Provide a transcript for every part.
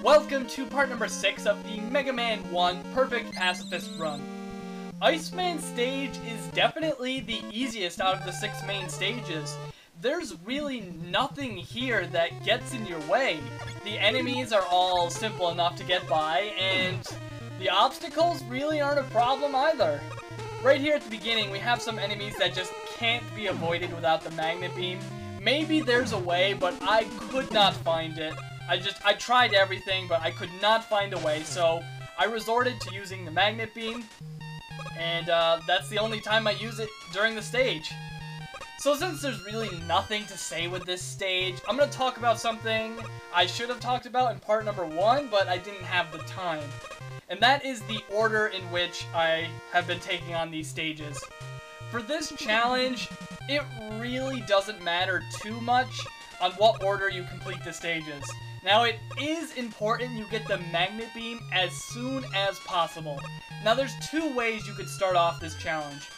Welcome to part number 6 of the Mega Man 1 Perfect Pacifist run. Iceman stage is definitely the easiest out of the 6 main stages. There's really nothing here that gets in your way. The enemies are all simple enough to get by, and the obstacles really aren't a problem either. Right here at the beginning, we have some enemies that just can't be avoided without the magnet beam. Maybe there's a way, but I could not find it. I tried everything, but I could not find a way, so I resorted to using the magnet beam, and that's the only time I use it during the stage. So since there's really nothing to say with this stage, I'm going to talk about something I should have talked about in part number 1, but I didn't have the time. And that is the order in which I have been taking on these stages. For this challenge, it really doesn't matter too much on what order you complete the stages. Now, it is important you get the magnet beam as soon as possible. Now, there's 2 ways you could start off this challenge.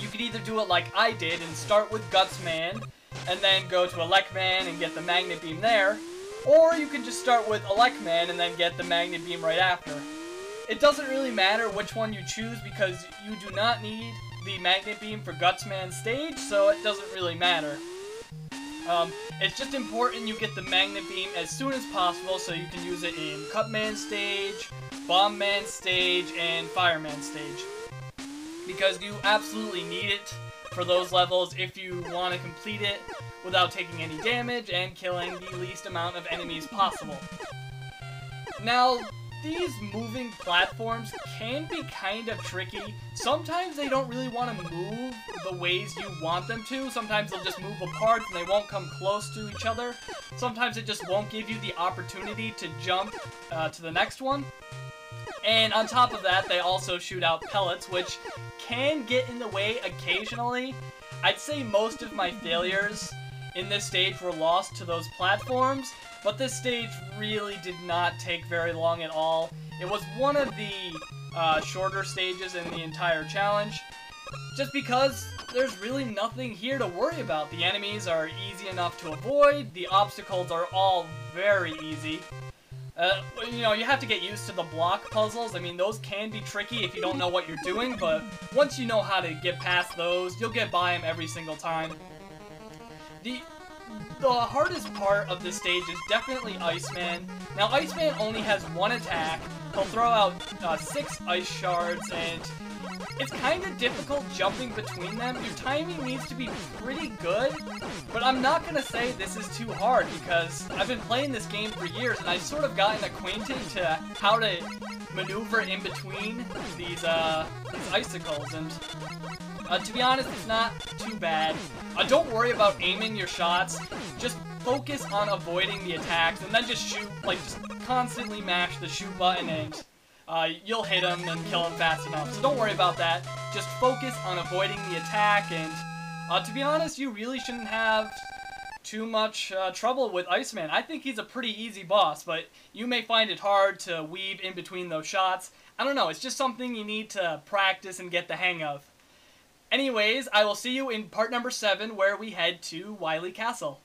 You could either do it like I did and start with Gutsman, and then go to Electman and get the magnet beam there, or you can just start with Electman and then get the magnet beam right after. It doesn't really matter which one you choose because you do not need the magnet beam for Gutsman's stage, so it doesn't really matter. It's just important you get the magnet beam as soon as possible so you can use it in Cutman stage, Bombman stage, and Fireman stage. Because you absolutely need it for those levels if you want to complete it without taking any damage and killing the least amount of enemies possible. Now, these moving platforms can be kind of tricky. Sometimes they don't really want to move the ways you want them to. Sometimes they'll just move apart and they won't come close to each other. Sometimes it just won't give you the opportunity to jump to the next one. And on top of that, they also shoot out pellets, which can get in the way occasionally. I'd say most of my failures in this stage were lost to those platforms, but this stage really did not take very long at all. It was one of the shorter stages in the entire challenge, just because there's really nothing here to worry about. The enemies are easy enough to avoid, the obstacles are all very easy. You know, you have to get used to the block puzzles. I mean, those can be tricky if you don't know what you're doing, but once you know how to get past those, you'll get by them every single time. The hardest part of this stage is definitely Iceman. Now, Iceman only has 1 attack. He'll throw out 6 ice shards, and it's kind of difficult jumping between them. Your timing needs to be pretty good, but I'm not going to say this is too hard because I've been playing this game for years, and I've sort of gotten acquainted to how to maneuver in between these icicles, and to be honest, it's not too bad. Don't worry about aiming your shots. Just focus on avoiding the attacks, and then just shoot, like, just constantly mash the shoot button, and you'll hit him and kill him fast enough. So don't worry about that. Just focus on avoiding the attack, and to be honest, you really shouldn't have too much trouble with Iceman. I think he's a pretty easy boss, but you may find it hard to weave in between those shots. I don't know, it's just something you need to practice and get the hang of. Anyways, I will see you in part number 7 where we head to Wily Castle.